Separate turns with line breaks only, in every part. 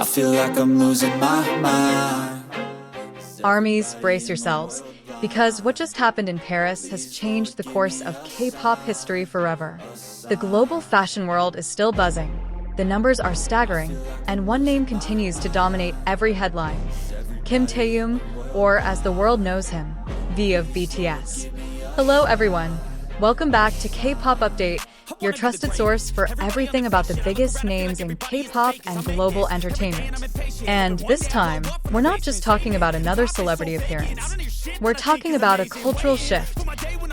I feel like I'm losing my mind.
Armies, brace yourselves, because what just happened in Paris has changed the course of K-pop history forever. The global fashion world is still buzzing, the numbers are staggering, and one name continues to dominate every headline. Kim Taehyung, or as the world knows him, V of BTS. Hello everyone, welcome back to K-pop Update, your trusted source for everything about the biggest names in K-pop and global entertainment. And this time, we're not just talking about another celebrity appearance. We're talking about a cultural shift.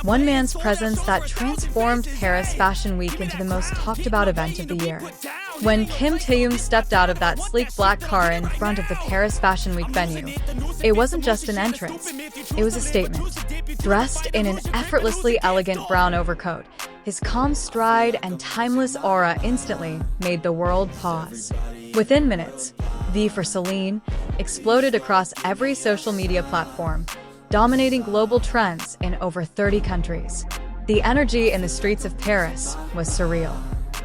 One man's presence that transformed Paris Fashion Week into the most talked about event of the year. When Kim Taehyung stepped out of that sleek black car in front of the Paris Fashion Week venue, it wasn't just an entrance, it was a statement. Dressed in an effortlessly elegant brown overcoat, his calm stride and timeless aura instantly made the world pause. Within minutes, V for Celine exploded across every social media platform, dominating global trends in over 30 countries. The energy in the streets of Paris was surreal.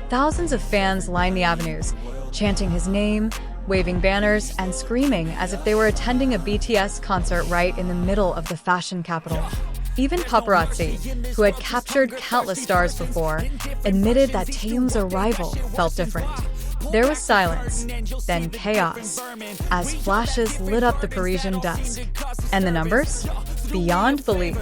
Thousands of fans lined the avenues, chanting his name, waving banners, and screaming as if they were attending a BTS concert right in the middle of the fashion capital. Even paparazzi, who had captured countless stars before, admitted that Taehyung's arrival felt different. There was silence, then chaos, as flashes lit up the Parisian dusk. And the numbers? Beyond belief.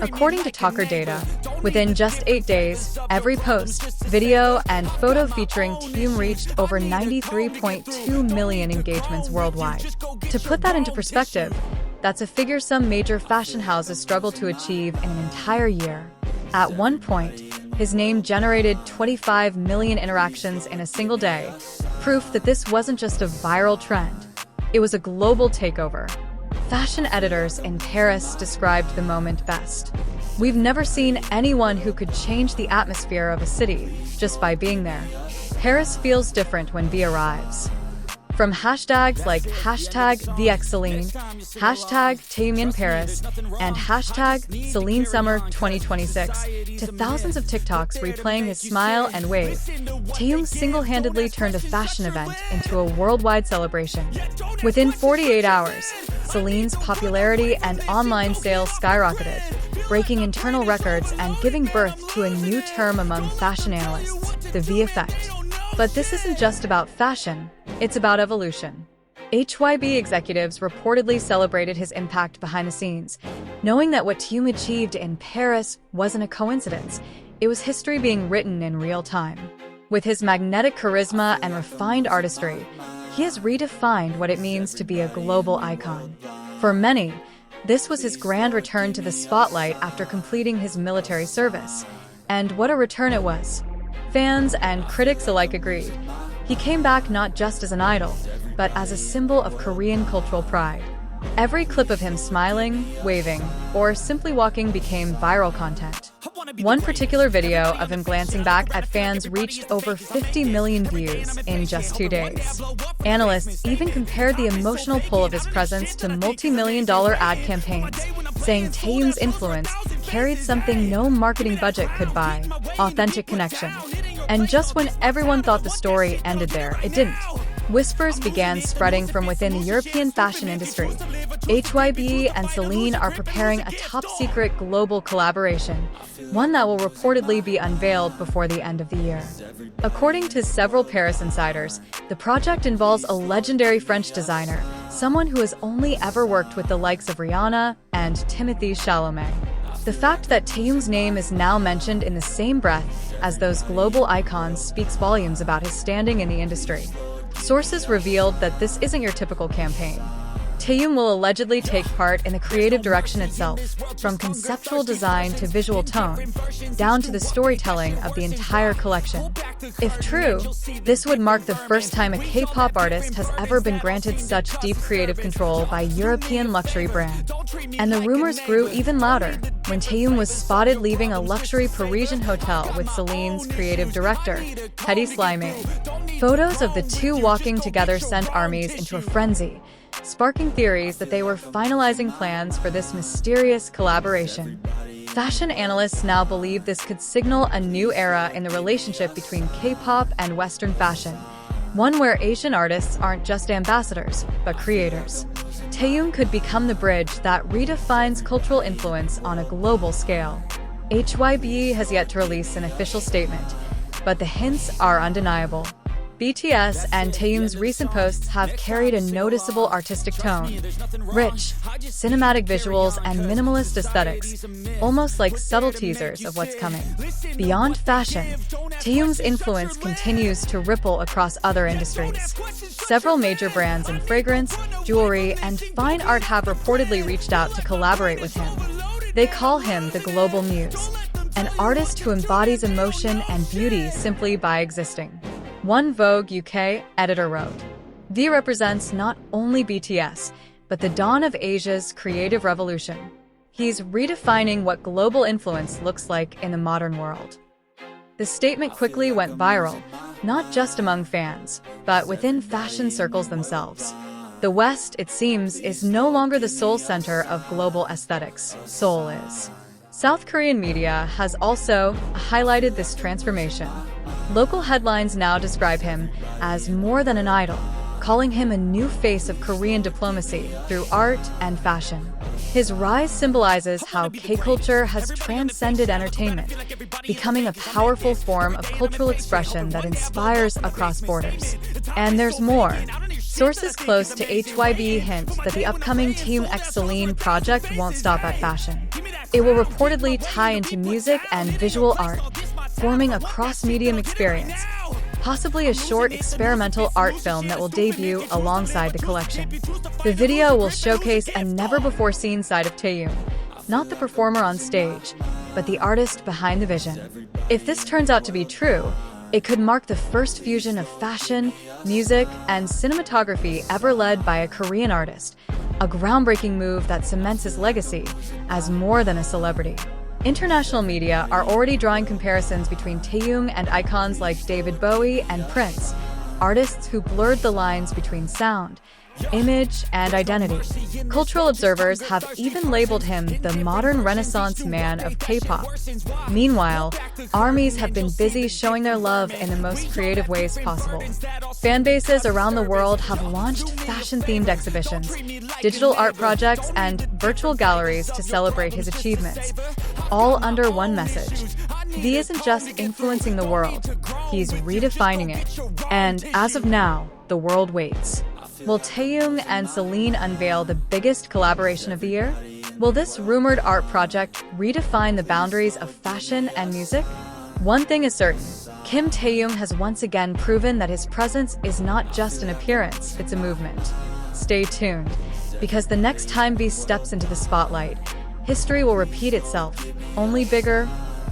According to Talker data, within just 8 days, every post, video, and photo featuring Taehyung reached over 93.2 million engagements worldwide. To put that into perspective, that's a figure some major fashion houses struggle to achieve in an entire year. At one point, his name generated 25 million interactions in a single day, proof that this wasn't just a viral trend. It was a global takeover. Fashion editors in Paris described the moment best. "We've never seen anyone who could change the atmosphere of a city just by being there. Paris feels different when V arrives." From hashtags like #VXCeline, #TaehyungInParis, and #CelineSummer2026 to thousands of TikToks replaying his smile and wave, Taehyung single-handedly turned a fashion event into a worldwide celebration. Within 48 hours, Celine's popularity and online sales skyrocketed, breaking internal records and giving birth to a new term among fashion analysts, the V effect. But this isn't just about fashion, it's about evolution. HYBE executives reportedly celebrated his impact behind the scenes, knowing that what Taehyung achieved in Paris wasn't a coincidence, it was history being written in real time. With his magnetic charisma and refined artistry, he has redefined what it means to be a global icon. For many, this was his grand return to the spotlight after completing his military service. And what a return it was. Fans and critics alike agreed. He came back not just as an idol, but as a symbol of Korean cultural pride. Every clip of him smiling, waving, or simply walking became viral content. One particular video of him glancing back at fans reached over 50 million views in just 2 days. Analysts even compared the emotional pull of his presence to multi-million-dollar ad campaigns, saying Taehyung's influence carried something no marketing budget could buy: authentic connection. And just when everyone thought the story ended there, it didn't. Whispers began spreading from within the European fashion industry. HYBE and Celine are preparing a top-secret global collaboration, one that will reportedly be unveiled before the end of the year. According to several Paris insiders, the project involves a legendary French designer, someone who has only ever worked with the likes of Rihanna and Timothée Chalamet. The fact that Taehyung's name is now mentioned in the same breath as those global icons speaks volumes about his standing in the industry. Sources revealed that this isn't your typical campaign. Taehyung will allegedly take part in the creative direction itself, from conceptual design to visual tone, down to the storytelling of the entire collection. If true, this would mark the first time a K-pop artist has ever been granted such deep creative control by a European luxury brand. And the rumors grew even louder when Taehyung was spotted leaving a luxury Parisian hotel with Celine's creative director, Hedi Slimane. Photos of the two walking together sent armies into a frenzy, sparking theories that they were finalizing plans for this mysterious collaboration. Fashion analysts now believe this could signal a new era in the relationship between K-pop and Western fashion, one where Asian artists aren't just ambassadors, but creators. Taeyong could become the bridge that redefines cultural influence on a global scale. HYBE has yet to release an official statement, but the hints are undeniable. BTS and Taeyong's recent posts have carried a noticeable artistic tone. Rich, cinematic visuals and minimalist aesthetics, almost like subtle teasers of what's coming. Beyond fashion, Taeyong's influence continues to ripple across other industries. Several major brands in fragrance, jewelry, and fine art have reportedly reached out to collaborate with him. They call him the Global Muse, an artist who embodies emotion and beauty simply by existing. One Vogue UK editor wrote, "V represents not only BTS, but the dawn of Asia's creative revolution. He's redefining what global influence looks like in the modern world." The statement quickly went viral, not just among fans, but within fashion circles themselves. The West, it seems, is no longer the sole center of global aesthetics. Seoul is. South Korean media has also highlighted this transformation. Local headlines now describe him as more than an idol, calling him a new face of Korean diplomacy through art and fashion. His rise symbolizes how K-culture has transcended entertainment, becoming a powerful form of cultural expression that inspires across borders. And there's more. Sources close to HYBE hint that the upcoming Taeyong x Celine project won't stop at fashion. It will reportedly tie into music and visual art, forming a cross-medium experience, possibly a short experimental art film that will debut alongside the collection. The video will showcase a never-before-seen side of Taeyong, not the performer on stage, but the artist behind the vision. If this turns out to be true, it could mark the first fusion of fashion, music, and cinematography ever led by a Korean artist, a groundbreaking move that cements his legacy as more than a celebrity. International media are already drawing comparisons between Taeyong and icons like David Bowie and Prince, artists who blurred the lines between sound, image, and identity. Cultural observers have even labeled him the modern Renaissance man of K-pop. Meanwhile, ARMYs have been busy showing their love in the most creative ways possible. Fan bases around the world have launched fashion-themed exhibitions, digital art projects, and virtual galleries to celebrate his achievements, all under one message. V isn't just influencing the world, he's redefining it. And as of now, the world waits. Will Taeyong and Celine unveil the biggest collaboration of the year? Will this rumored art project redefine the boundaries of fashion and music? One thing is certain, Kim Taeyong has once again proven that his presence is not just an appearance, it's a movement. Stay tuned, because the next time V steps into the spotlight, history will repeat itself, only bigger,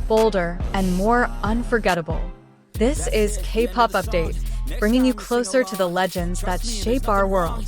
bolder, and more unforgettable. This is K-Pop Update, bringing you closer to the legends that shape our world.